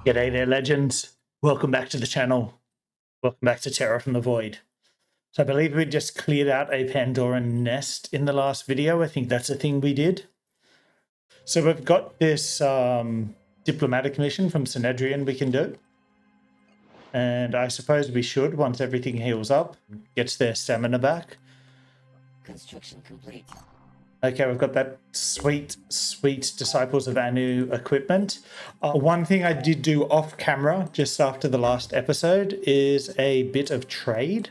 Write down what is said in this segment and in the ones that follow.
G'day there, legends. Welcome back to the channel. Welcome back to Terror from the Void. So I believe we just cleared out a Pandoran nest in the last video. I think that's a thing we did. So we've got this diplomatic mission from Synedrian we can do. And I suppose we should, once everything heals up, gets their stamina back. Construction complete. Okay, we've got that sweet Disciples of Anu equipment. One thing I did do off camera just after the last episode is a bit of trade.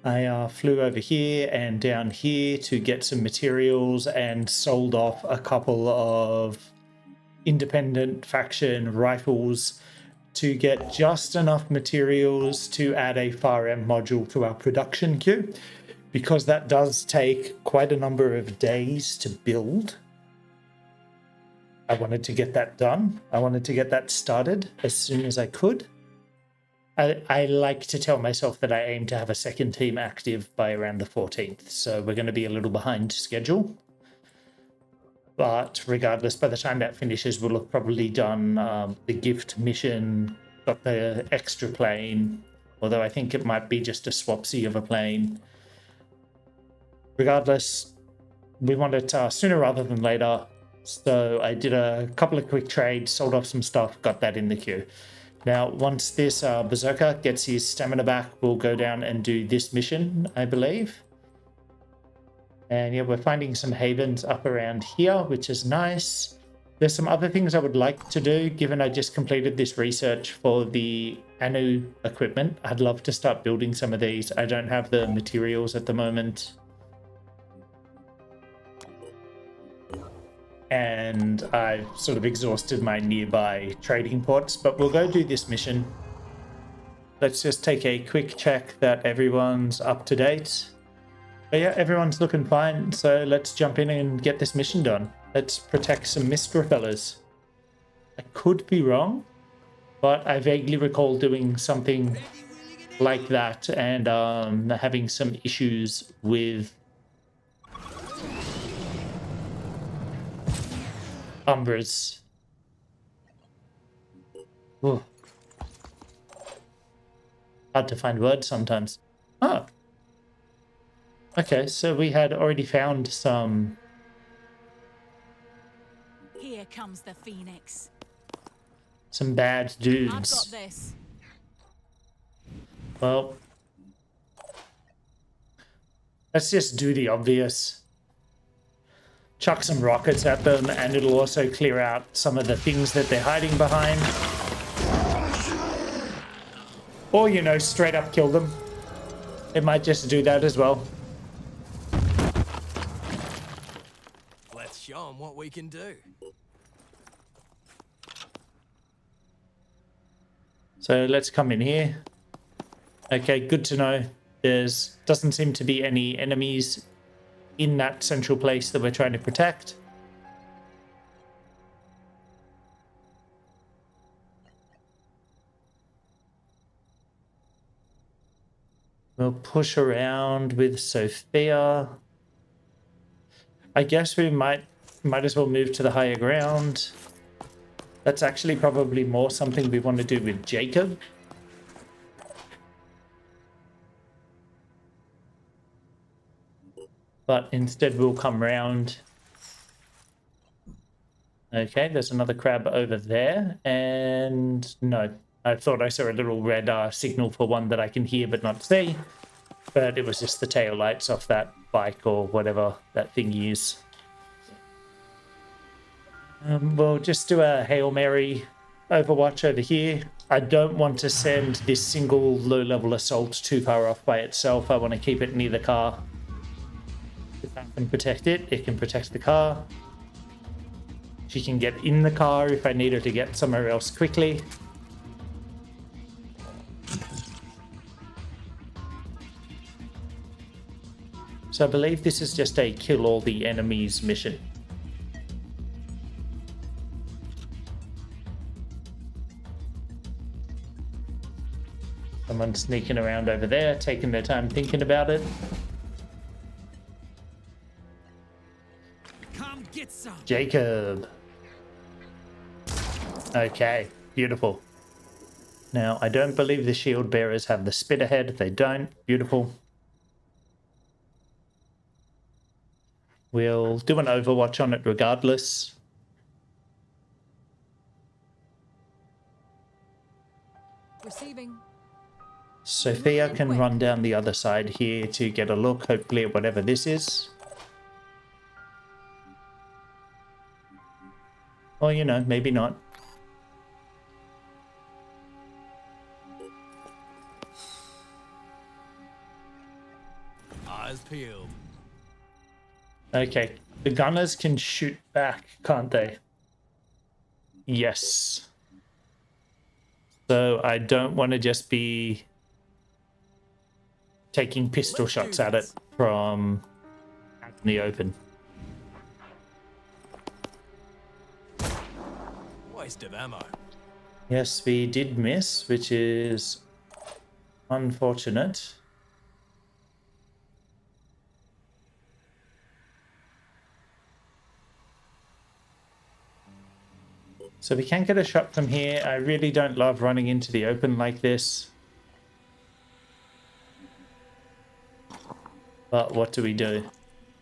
I flew over here and down here to get some materials and sold off a couple of independent faction rifles to get just enough materials to add a FAR-M module to our production queue. Because that does take quite a number of days to build. I wanted to get that done. I wanted to get that started as soon as I could. I like to tell myself that I aim to have a second team active by around the 14th. So we're going to be a little behind schedule. But regardless, by the time that finishes, we'll have probably done the gift mission, got the extra plane. Although I think it might be just a swapsy of a plane. Regardless, we want it sooner rather than later. So I did a couple of quick trades, sold off some stuff, got that in the queue. Now, once this Berserker gets his stamina back, we'll go down and do this mission, I believe. And yeah, we're finding some havens up around here, which is nice. There's some other things I would like to do, given I just completed this research for the Anu equipment. I'd love to start building some of these. I don't have the materials at the moment. And I've sort of exhausted my nearby trading ports, but we'll go do this mission. Let's just take a quick check that everyone's up to date. But yeah, everyone's looking fine, so let's jump in and get this mission done. Let's protect some mist repellers. I could be wrong, but I vaguely recall doing something like that and having some issues with Umbras. Ooh. Hard to find words sometimes. Oh. Okay, so we had already found some. Here comes the Phoenix. Some bad dudes. I've got this. Well, let's just do the obvious. Chuck some rockets at them, and it'll also clear out some of the things that they're hiding behind. Or, you know, straight up kill them. It might just do that as well. Let's show them what we can do. So let's come in here. Okay, good to know. Doesn't seem to be any enemies in that central place that we're trying to protect. We'll push around with Sophia. I guess we might as well move to the higher ground. That's actually probably more something we want to do with Jacob. But instead we'll come round. Okay, there's another crab over there. And no, I thought I saw a little red signal for one that I can hear but not see. But it was just the tail lights off that bike or whatever that thing is. We'll just do a Hail Mary overwatch over here. I don't want to send this single low-level assault too far off by itself. I want to keep it near the car. If that can protect it, it can protect the car. She can get in the car if I need her to get somewhere else quickly. So I believe this is just a kill all the enemies mission. Someone's sneaking around over there, taking their time thinking about it. Get some. Jacob. Okay, beautiful. Now, I don't believe the shield bearers have the spit ahead. They don't. Beautiful. We'll do an overwatch on it regardless. Receiving. Sophia can run down the other side here to get a look, hopefully, at whatever this is. Well, you know, maybe not. Eyes peeled. Okay, the gunners can shoot back, can't they? Yes. So I don't want to just be taking pistol shots at it from out in the open. Waste of ammo. Yes, we did miss, which is unfortunate. So we can get a shot from here. I really don't love running into the open like this. But what do we do?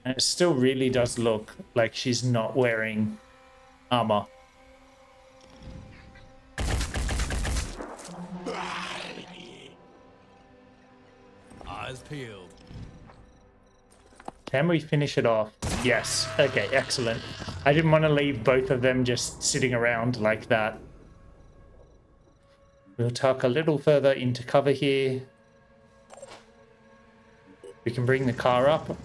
And it still really does look like she's not wearing armor. Eyes peeled. Can we finish it off? Yes. Okay, excellent. I didn't want to leave both of them just sitting around like that. We'll tuck a little further into cover here. We can bring the car up.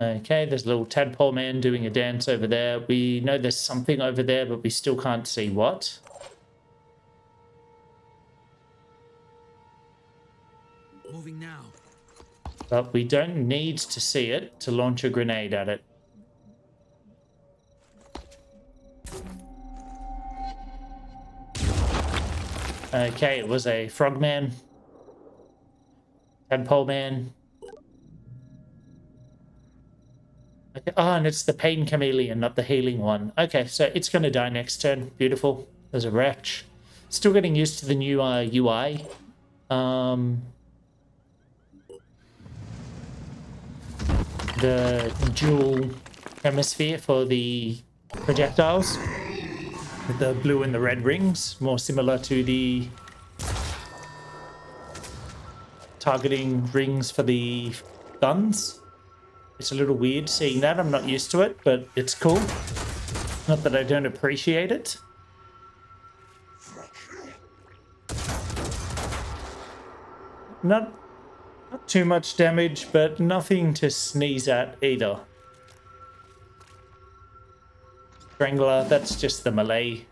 Okay, there's a little tadpole man doing a dance over there. We know there's something over there, but we still can't see what. Moving now. But we don't need to see it to launch a grenade at it. Okay, it was a frogman. Tadpole man. Okay. Oh, and it's the pain chameleon, not the healing one. Okay, so it's going to die next turn. Beautiful. There's a wretch. Still getting used to the new UI. The dual hemisphere for the projectiles. With the blue and the red rings. More similar to the targeting rings for the guns. It's a little weird seeing that. I'm not used to it, but it's cool. Not that I don't appreciate it. Not too much damage, but nothing to sneeze at either. Strangler, that's just the melee.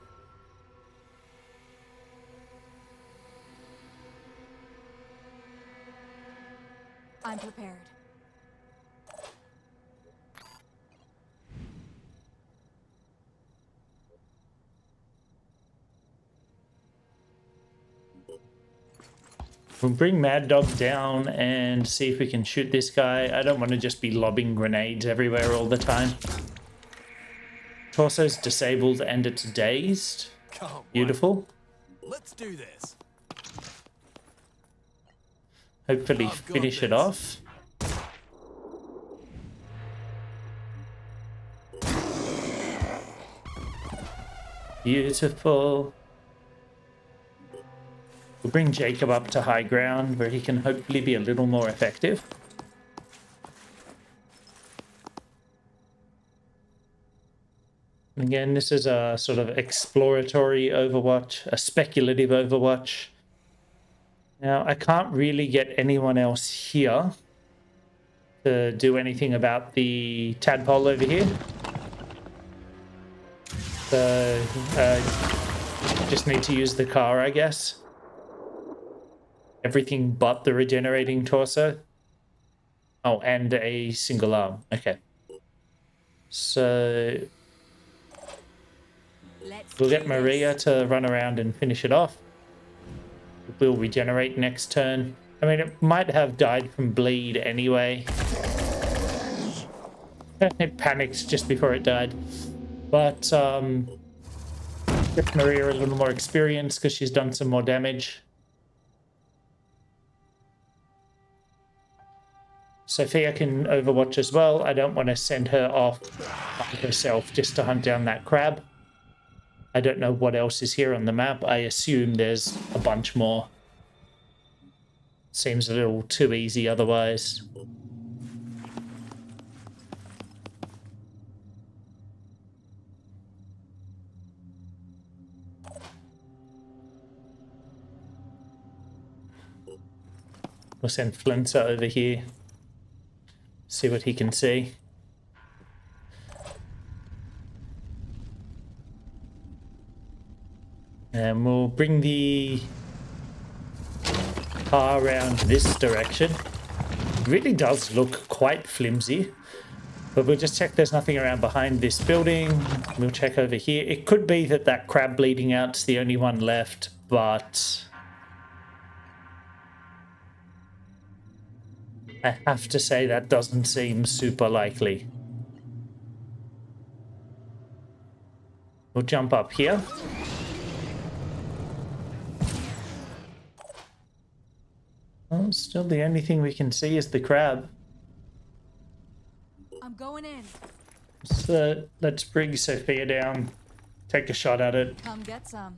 I'm prepared. We'll bring Mad Dog down and see if we can shoot this guy. I don't want to just be lobbing grenades everywhere all the time. Torso's disabled and it's dazed. Can't wait. Beautiful. Let's do this. Hopefully I've got finish it this. off. Beautiful. We'll bring Jacob up to high ground where he can hopefully be a little more effective. Again, this is a sort of exploratory Overwatch, a speculative Overwatch. Now, I can't really get anyone else here to do anything about the tadpole over here. So, just need to use the car, I guess. Everything but the regenerating torso. Oh, and a single arm. Okay. So, we'll get Maria to run around and finish it off. We'll regenerate next turn. I mean, it might have died from bleed anyway. It panicked just before it died. But give Maria a little more experience because she's done some more damage. Sophia can overwatch as well. I don't want to send her off by herself just to hunt down that crab. I don't know what else is here on the map. I assume there's a bunch more. Seems a little too easy otherwise. We'll send Flinter over here. See what he can see. And we'll bring the car around this direction. It really does look quite flimsy. But we'll just check there's nothing around behind this building. We'll check over here. It could be that that crab bleeding out's the only one left, but I have to say that doesn't seem super likely. We'll jump up here. Oh, still the only thing we can see is the crab. I'm going in. So let's bring Sophia down, take a shot at it. Come get some.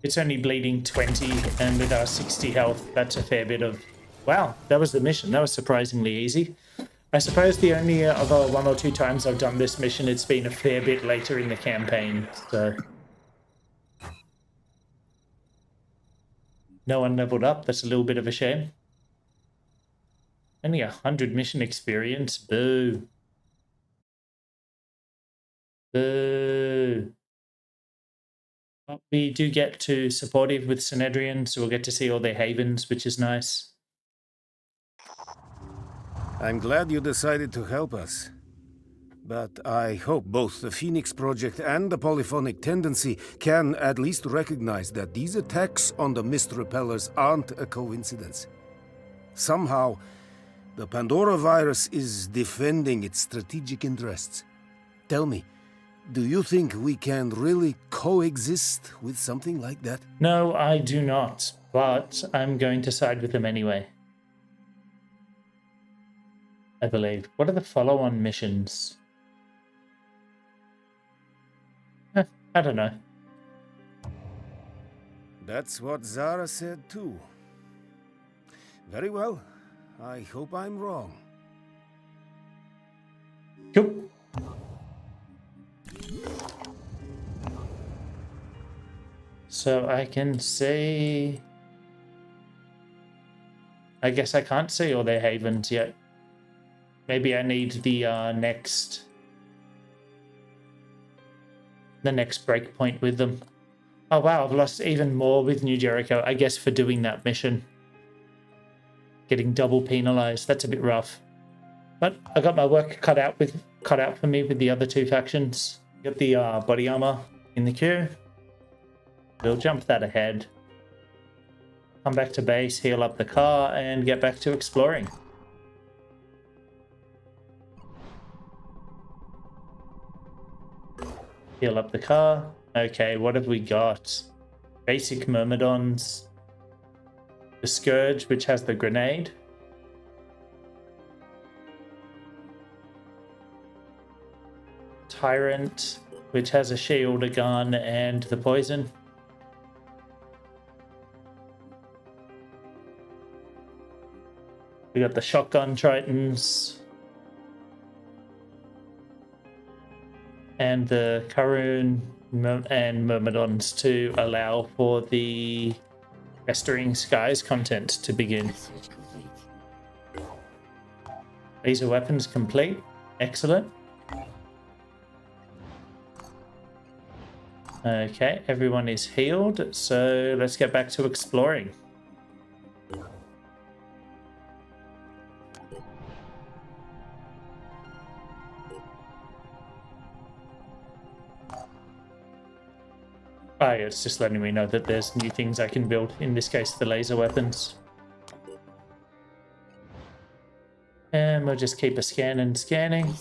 It's only bleeding 20, and with our 60 health, that's a fair bit of... Wow, that was the mission. That was surprisingly easy. I suppose the only other 1 or 2 times I've done this mission, it's been a fair bit later in the campaign, so... No one leveled up. That's a little bit of a shame. Only 100 mission experience. Boo. Boo. But we do get to supportive with Synedrian, so we'll get to see all their havens, which is nice. I'm glad you decided to help us. But I hope both the Phoenix Project and the Polyphonic Tendency can at least recognize that these attacks on the mist repellers aren't a coincidence. Somehow, the Pandora virus is defending its strategic interests. Tell me, do you think we can really coexist with something like that? No, I do not, but I'm going to side with them anyway. I believe. What are the follow-on missions? I don't know. That's what Zara said too. Very well. I hope I'm wrong. Cool. So I can see... I guess I can't see all their havens yet. Maybe I need the next breakpoint with them. Oh wow, I've lost even more with New Jericho, I guess, for doing that mission. Getting double penalized. That's a bit rough. But I got my work cut out for me with the other 2 factions. Got the body armor in the queue. We'll jump that ahead. Come back to base, heal up the car, and get back to exploring. Heal up the car. Okay, what have we got? Basic Myrmidons. The Scourge, which has the grenade. Tyrant, which has a shield, a gun, and the poison. We got the shotgun Tritons. And the Karun and Myrmidons to allow for the Festering Skies content to begin. Laser weapons complete. Excellent. Okay, everyone is healed, so let's get back to exploring. Oh, yeah, it's just letting me know that there's new things I can build, in this case the laser weapons. And we'll just keep a scan and scanning.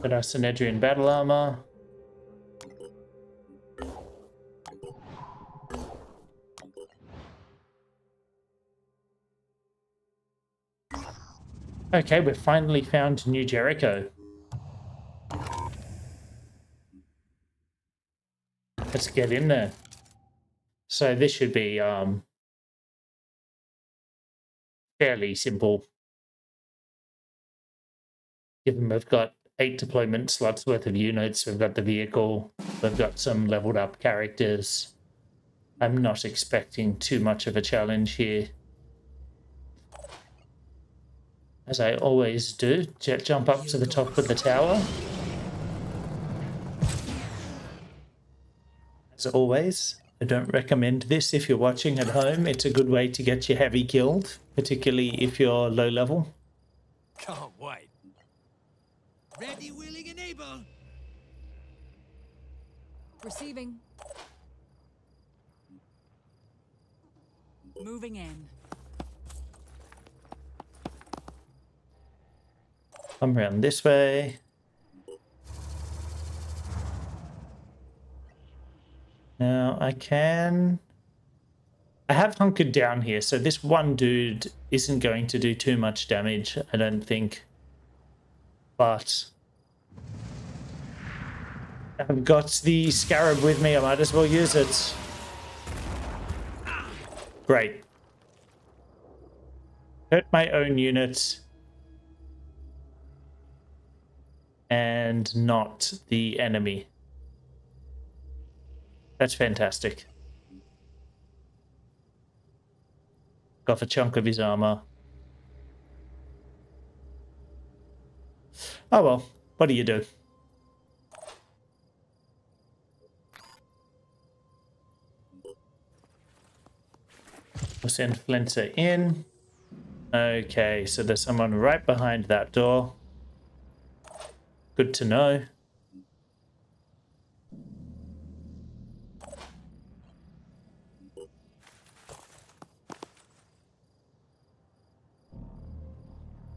Got our Synedrian battle armor. Okay, we've finally found New Jericho. Let's get in there. So this should be fairly simple. Given we've got 8 deployment slots worth of units, we've got the vehicle, we've got some leveled up characters. I'm not expecting too much of a challenge here. As I always do, jump up to the top of the tower. As always, I don't recommend this if you're watching at home. It's a good way to get your heavy killed, particularly if you're low level. Can't wait. Ready, willing, and able. Receiving. Moving in. Come around this way. Now I have hunkered down here, so this one dude isn't going to do too much damage, I don't think. But I've got the scarab with me, I might as well use it. Great. Hurt my own units. And not the enemy. That's fantastic. Got a chunk of his armor. Oh well, what do you do? We'll send Flinter in. Okay, so there's someone right behind that door. Good to know.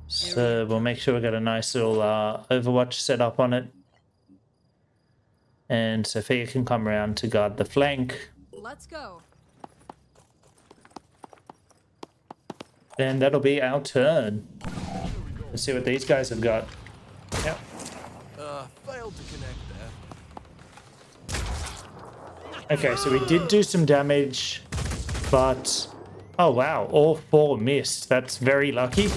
So we'll make sure we got a nice little Overwatch set up on it. And Sophia can come around to guard the flank. Let's go. Then that'll be our turn. Let's see what these guys have got. Yep. Failed to connect there. Okay, so we did do some damage, but... Oh wow, all 4 missed. That's very lucky.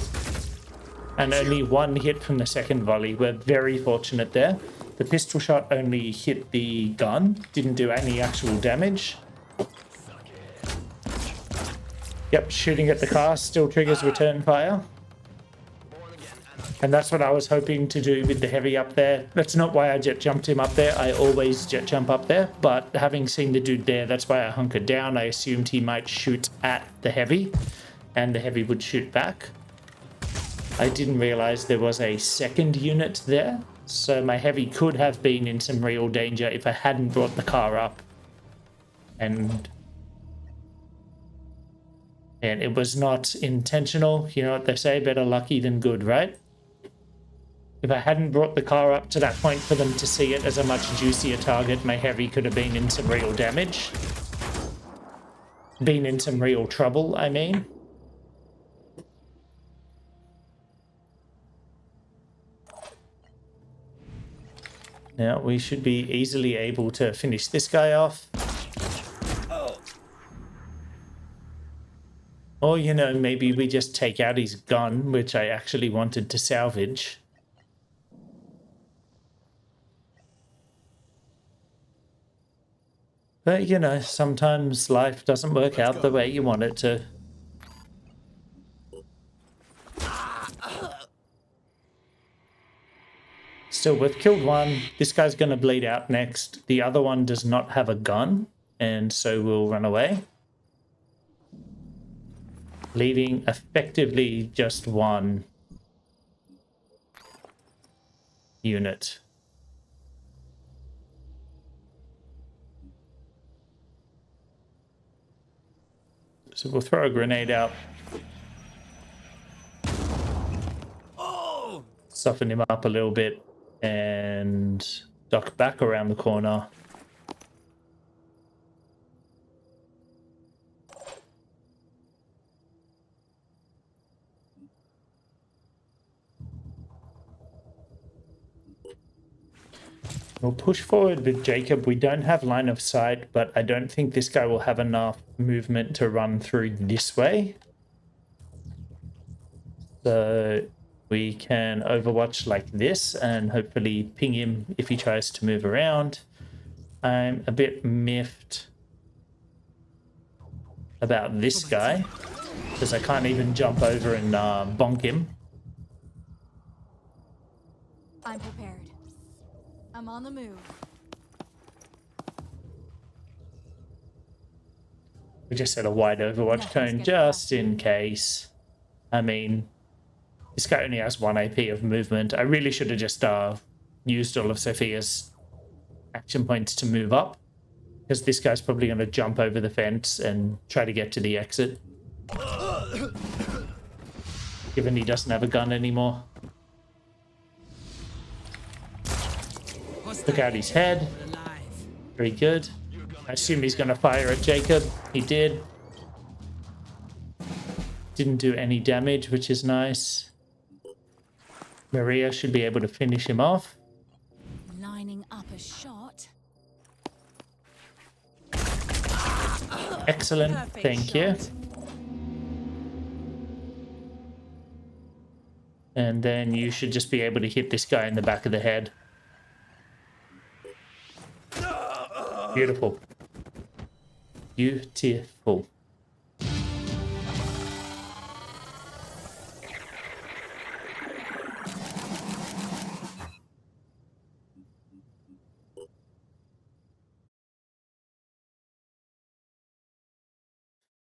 And only 1 hit from the second volley. We're very fortunate there. The pistol shot only hit the gun, didn't do any actual damage. Yep, shooting at the car still triggers return fire. And that's what I was hoping to do with the heavy up there. That's not why I jet jumped him up there. I always jet jump up there. But having seen the dude there, that's why I hunkered down. I assumed he might shoot at the heavy, and the heavy would shoot back. I didn't realize there was a second unit there. So my heavy could have been in some real danger if I hadn't brought the car up. And it was not intentional. You know what they say, better lucky than good, right? If I hadn't brought the car up to that point for them to see it as a much juicier target, my heavy could have been in some real damage. Been in some real trouble, I mean. Now we should be easily able to finish this guy off. Or, you know, maybe we just take out his gun, which I actually wanted to salvage. But, you know, sometimes life doesn't work out the way you want it to. Still, we've killed 1. This guy's going to bleed out next. The other one does not have a gun, and so we'll run away. Leaving effectively just 1 unit. So we'll throw a grenade out. Oh! Soften him up a little bit and duck back around the corner. We'll push forward with Jacob. We don't have line of sight, but I don't think this guy will have enough movement to run through this way. So we can overwatch like this and hopefully ping him if he tries to move around. I'm a bit miffed about this guy because I can't even jump over and bonk him. I'm prepared. I'm on the move. We just set a wide overwatch cone just in case. I mean, this guy only has 1 AP of movement. I really should have just used all of Sophia's action points to move up, because this guy's probably going to jump over the fence and try to get to the exit. Given he doesn't have a gun anymore. Look out his head. Very good. I assume he's going to fire at Jacob. He did. Didn't do any damage, which is nice. Maria should be able to finish him off. Lining up a shot. Excellent. Thank you. And then you should just be able to hit this guy in the back of the head. Beautiful. Beautiful.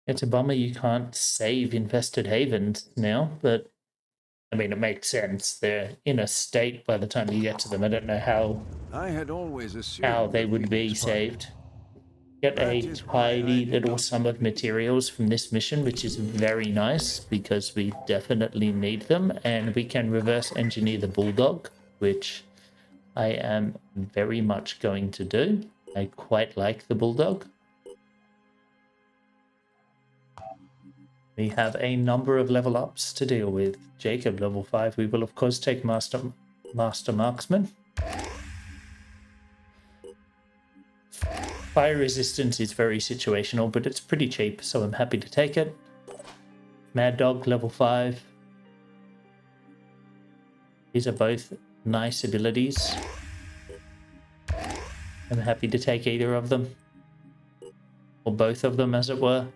It's a bummer you can't save infested havens now, but I mean, it makes sense. They're in a state by the time you get to them. I don't know how I had always assumed they that would be Phoenix Park- saved. Get That a is why I tidy did little not sum of materials from this mission, which is very nice because we definitely need them, and we can reverse engineer the Bulldog, which I am very much going to do. I quite like the Bulldog. We have a number of level ups to deal with. Jacob, level 5. We will, of course, take Master Marksman. Fire resistance is very situational, but it's pretty cheap, so I'm happy to take it. Mad Dog, level 5. These are both nice abilities. I'm happy to take either of them. Or both of them, as it were.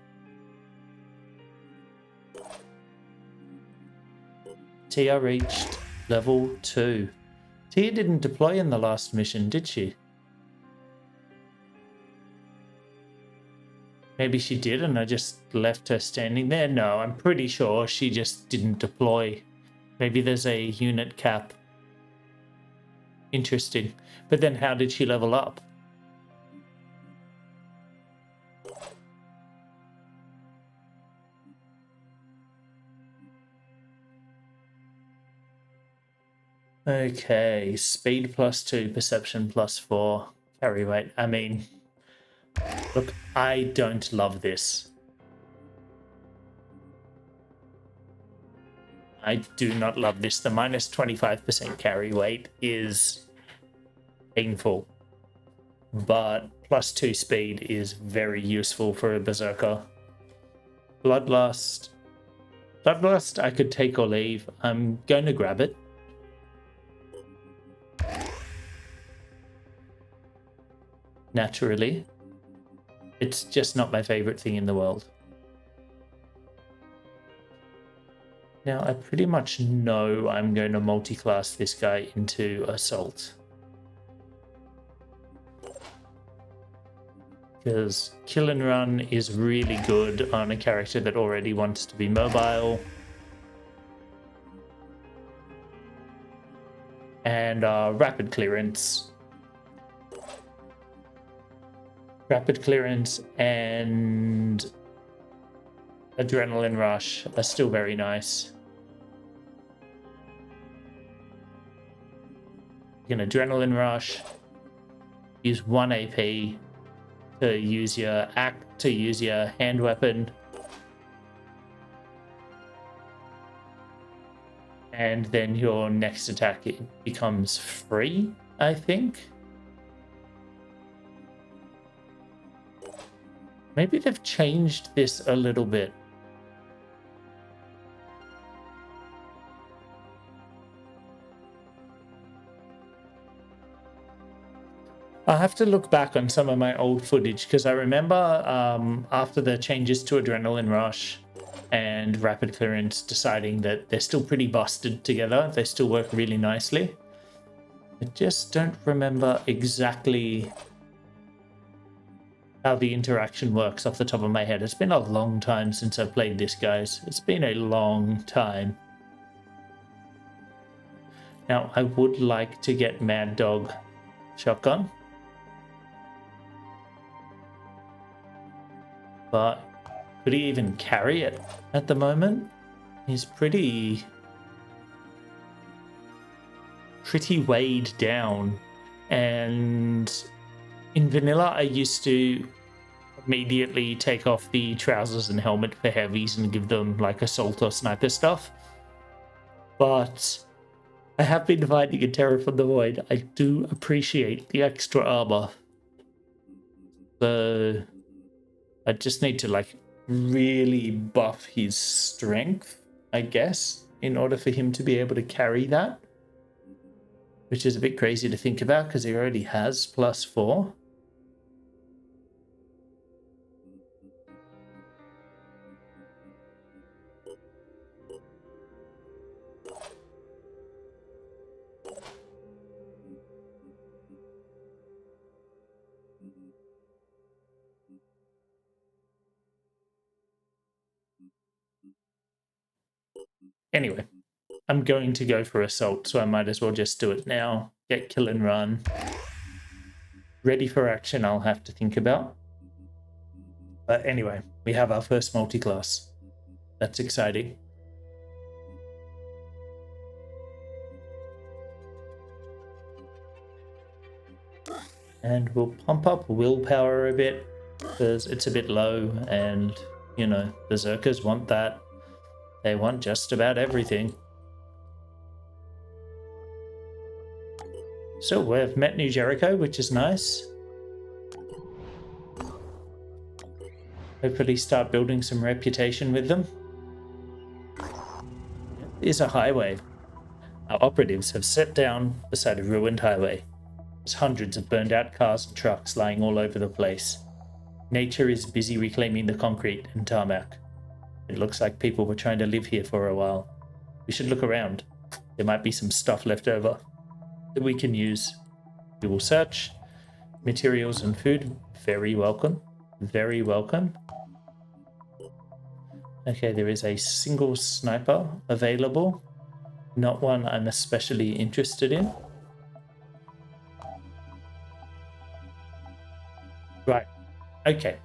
Tia reached level 2. Tia didn't deploy in the last mission, did she? Maybe she did and I just left her standing there. No, I'm pretty sure she just didn't deploy. Maybe there's a unit cap. Interesting. But then how did she level up? Okay, speed +2, perception +4, carry weight. I mean, look, I don't love this. I do not love this. The minus 25% carry weight is painful, but +2 speed is very useful for a berserker. Bloodlust. Bloodlust I could take or leave. I'm going to grab it. Naturally. It's just not my favorite thing in the world. Now, I pretty much know I'm going to multi-class this guy into Assault. Because Kill and Run is really good on a character that already wants to be mobile. And Rapid Clearance. Rapid Clearance and Adrenaline Rush are still very nice. You can Adrenaline Rush, use 1 AP to use your hand weapon, and then your next attack becomes free, I think. Maybe they've changed this a little bit. I'll have to look back on some of my old footage because I remember after the changes to Adrenaline Rush and Rapid Clearance deciding that they're still pretty busted together. They still work really nicely. I just don't remember exactly how the interaction works off the top of my head. It's been a long time since I've played this, guys. It's been a long time. Now, I would like to get Mad Dog shotgun. But could he even carry it at the moment? He's pretty weighed down. And in vanilla, I used to immediately take off the trousers and helmet for heavies and give them like assault or sniper stuff. But I have been finding in Terror from the Void, I do appreciate the extra armor. So I just need to like really buff his strength, I guess, in order for him to be able to carry that. Which is a bit crazy to think about because he already has +4. Anyway, I'm going to go for assault, so I might as well just do it now. Get kill and run. Ready for action, I'll have to think about. But anyway, we have our first multi-class. That's exciting. And we'll pump up willpower a bit because it's a bit low and, you know, berserkers want that. They want just about everything. So we've met New Jericho, which is nice. Hopefully start building some reputation with them. Here's a highway. Our operatives have set down beside a ruined highway. There's hundreds of burned out cars and trucks lying all over the place. Nature is busy reclaiming the concrete and tarmac. It looks like people were trying to live here for a while. We should look around. There might be some stuff left over that we can use. We will search. Materials and food, very welcome. Very welcome. Okay, there is a single sniper available. Not one I'm especially interested in. Right, okay.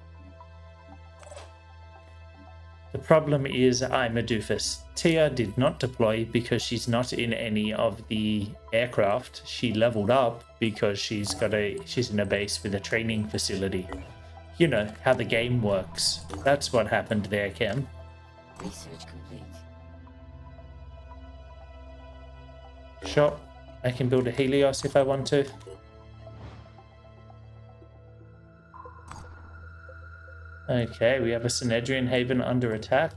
The problem is I'm a doofus. Tia did not deploy because she's not in any of the aircraft. She leveled up because she's in a base with a training facility. You know, how the game works. That's what happened there, Kim. Research complete. Sure, I can build a Helios if I want to. Okay, we have a Synedrian Haven under attack.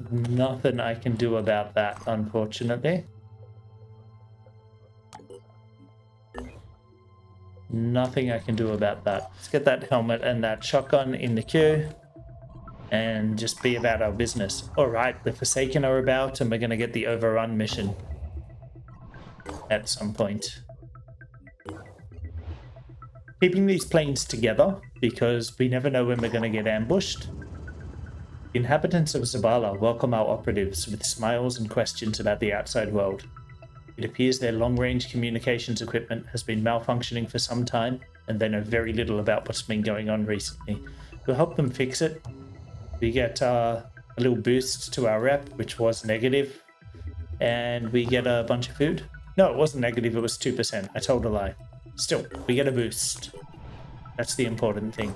Nothing I can do about that, unfortunately. Nothing I can do about that. Let's get that helmet and that shotgun in the queue and just be about our business. All right, the Forsaken are about and we're going to get the overrun mission at some point. Keeping these planes together because we never know when we're going to get ambushed. The inhabitants of Zabala welcome our operatives with smiles and questions about the outside world. It appears their long-range communications equipment has been malfunctioning for some time, and they know very little about what's been going on recently. We'll help them fix it. We get a little boost to our rep, which was negative, and we get a bunch of food. No, it wasn't negative, it was 2%. I told a lie. Still, we get a boost. That's the important thing.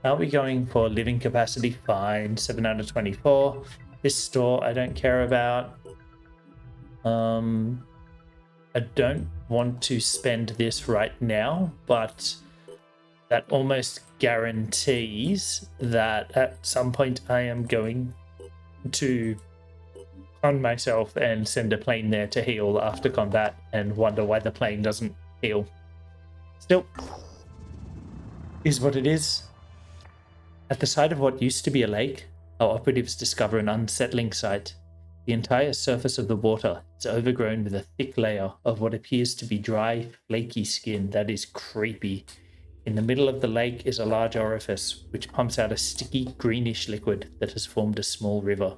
Are we going for living capacity? Fine. 7 out of 24. This store I don't care about. I I don't want to spend this right now, but that almost guarantees that at some point I am going to on myself and send a plane there to heal after combat and wonder why the plane doesn't heal. Still, is what it is. At the site of what used to be a lake, our operatives discover an unsettling sight. The entire surface of the water is overgrown with a thick layer of what appears to be dry, flaky skin that is creepy. In the middle of the lake is a large orifice, which pumps out a sticky, greenish liquid that has formed a small river.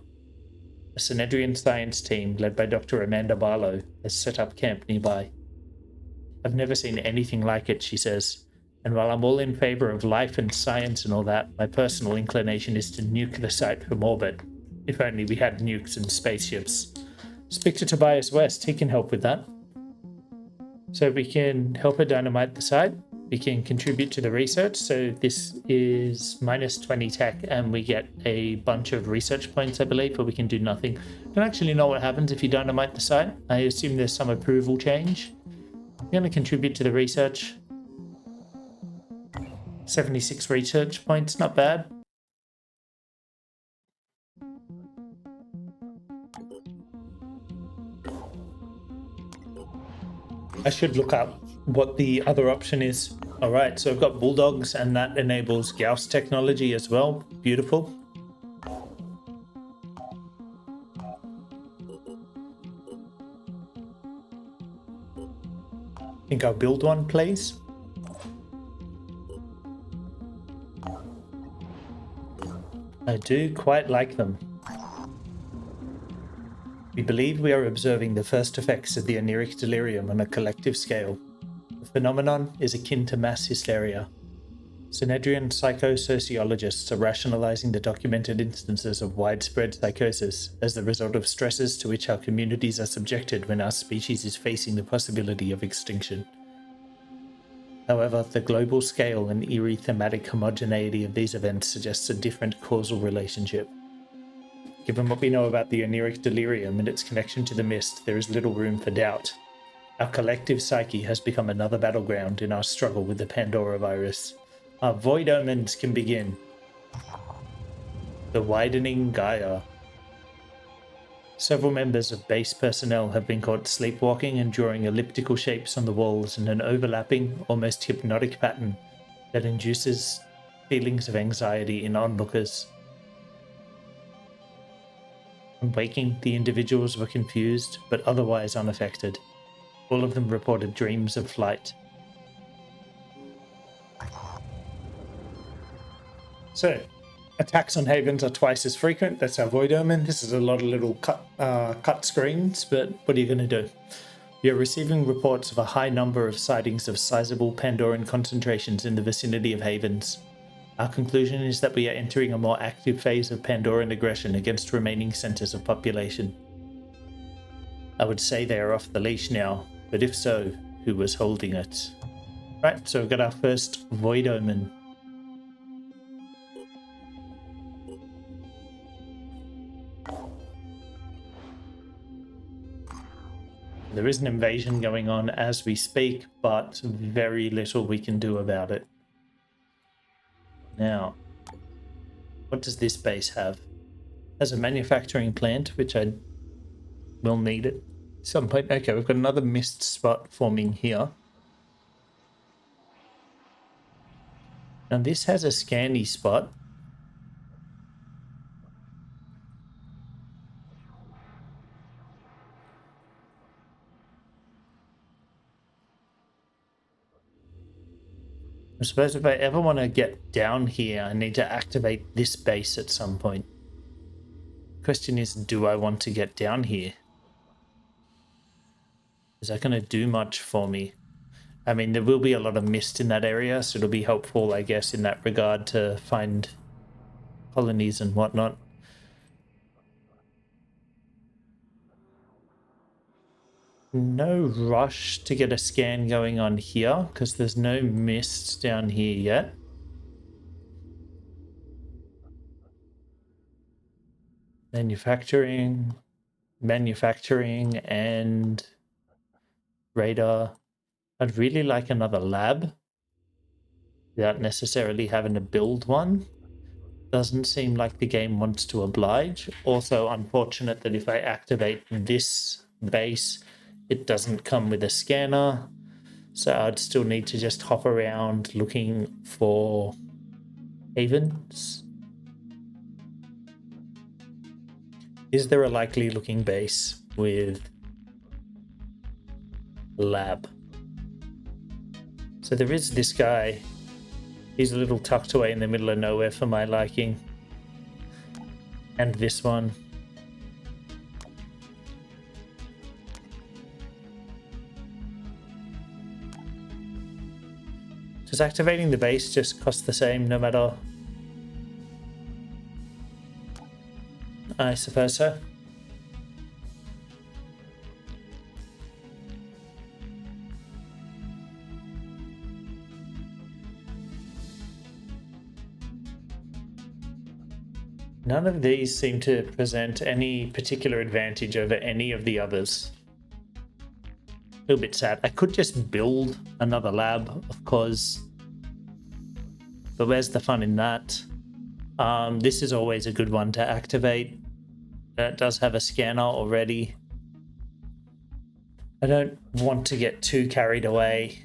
A Synedrian science team, led by Dr. Amanda Barlow, has set up camp nearby. I've never seen anything like it, she says, and while I'm all in favor of life and science and all that, my personal inclination is to nuke the site from orbit. If only we had nukes and spaceships. Speak to Tobias West, he can help with that. So we can help her dynamite the site. We can contribute to the research. So this is minus 20 tech and we get a bunch of research points, I believe, but we can do nothing. I don't actually know what happens if you dynamite the site. I assume there's some approval change. I'm going to contribute to the research. 76 research points, not bad. I should look up what the other option is. All right, so I've got bulldogs and that enables Gauss technology as well. Beautiful. I think I'll build one, please. I do quite like them. We believe we are observing the first effects of the oniric delirium on a collective scale. The phenomenon is akin to mass hysteria. Synedrian psychosociologists are rationalizing the documented instances of widespread psychosis as the result of stresses to which our communities are subjected when our species is facing the possibility of extinction. However, the global scale and eerie thematic homogeneity of these events suggests a different causal relationship. Given what we know about the oniric delirium and its connection to the mist, there is little room for doubt. Our collective psyche has become another battleground in our struggle with the Pandora virus. Our void omens can begin. The widening Gaia. Several members of base personnel have been caught sleepwalking and drawing elliptical shapes on the walls in an overlapping, almost hypnotic pattern that induces feelings of anxiety in onlookers. On waking, the individuals were confused, but otherwise unaffected. All of them reported dreams of flight. So, attacks on havens are twice as frequent. That's our void omen. This is a lot of little cut screens, but what are you going to do? We are receiving reports of a high number of sightings of sizable Pandoran concentrations in the vicinity of havens. Our conclusion is that we are entering a more active phase of Pandoran aggression against remaining centers of population. I would say they are off the leash now, but if so, who was holding it? Right, so we've got our first void omen. There is an invasion going on as we speak, but very little we can do about it. Now, what does this base have? It has a manufacturing plant, which I will need at some point. Okay, we've got another mist spot forming here. Now this has a scanny spot. I suppose if I ever want to get down here, I need to activate this base at some point. Question is, do I want to get down here? Is that going to do much for me? I mean, there will be a lot of mist in that area, so it'll be helpful, I guess, in that regard to find colonies and whatnot. No rush to get a scan going on here, because there's no mist down here yet. Manufacturing, and radar. I'd really like another lab without necessarily having to build one. Doesn't seem like the game wants to oblige. Also unfortunate that if I activate this base, it doesn't come with a scanner. So I'd still need to just hop around looking for havens. Is there a likely looking base with a lab? So there is this guy. He's a little tucked away in the middle of nowhere for my liking. And this one. Does activating the base just cost the same no matter? I suppose so. None of these seem to present any particular advantage over any of the others. A little bit sad. I could just build another lab, of course. But where's the fun in that? This is always a good one to activate. It does have a scanner already. I don't want to get too carried away.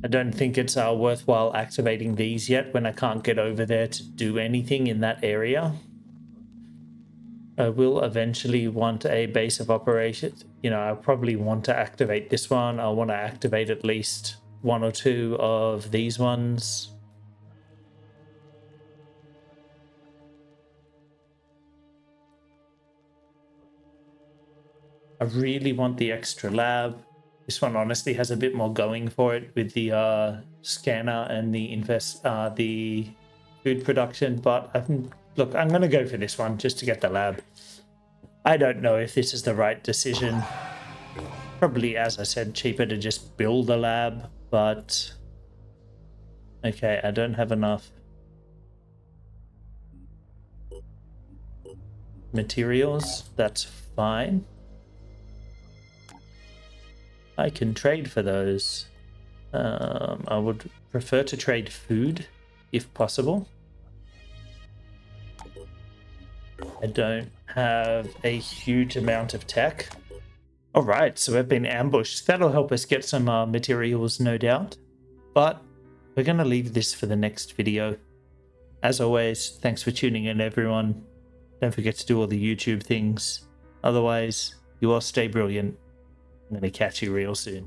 I don't think it's worthwhile activating these yet when I can't get over there to do anything in that area. I will eventually want a base of operations. You know, I'll probably want to activate this one. I'll want to activate at least one or two of these ones. I really want the extra lab. This one honestly has a bit more going for it with the scanner and the food production. But look, I'm going to go for this one just to get the lab. I don't know if this is the right decision. Probably, as I said, cheaper to just build a lab, but okay, I don't have enough materials. That's fine. I can trade for those. I would prefer to trade food if possible. I don't have a huge amount of tech. All right, so we've been ambushed. That'll help us get some materials, no doubt. But we're going to leave this for the next video. As always, thanks for tuning in, everyone. Don't forget to do all the YouTube things. Otherwise, you all stay brilliant. I'm going to catch you real soon.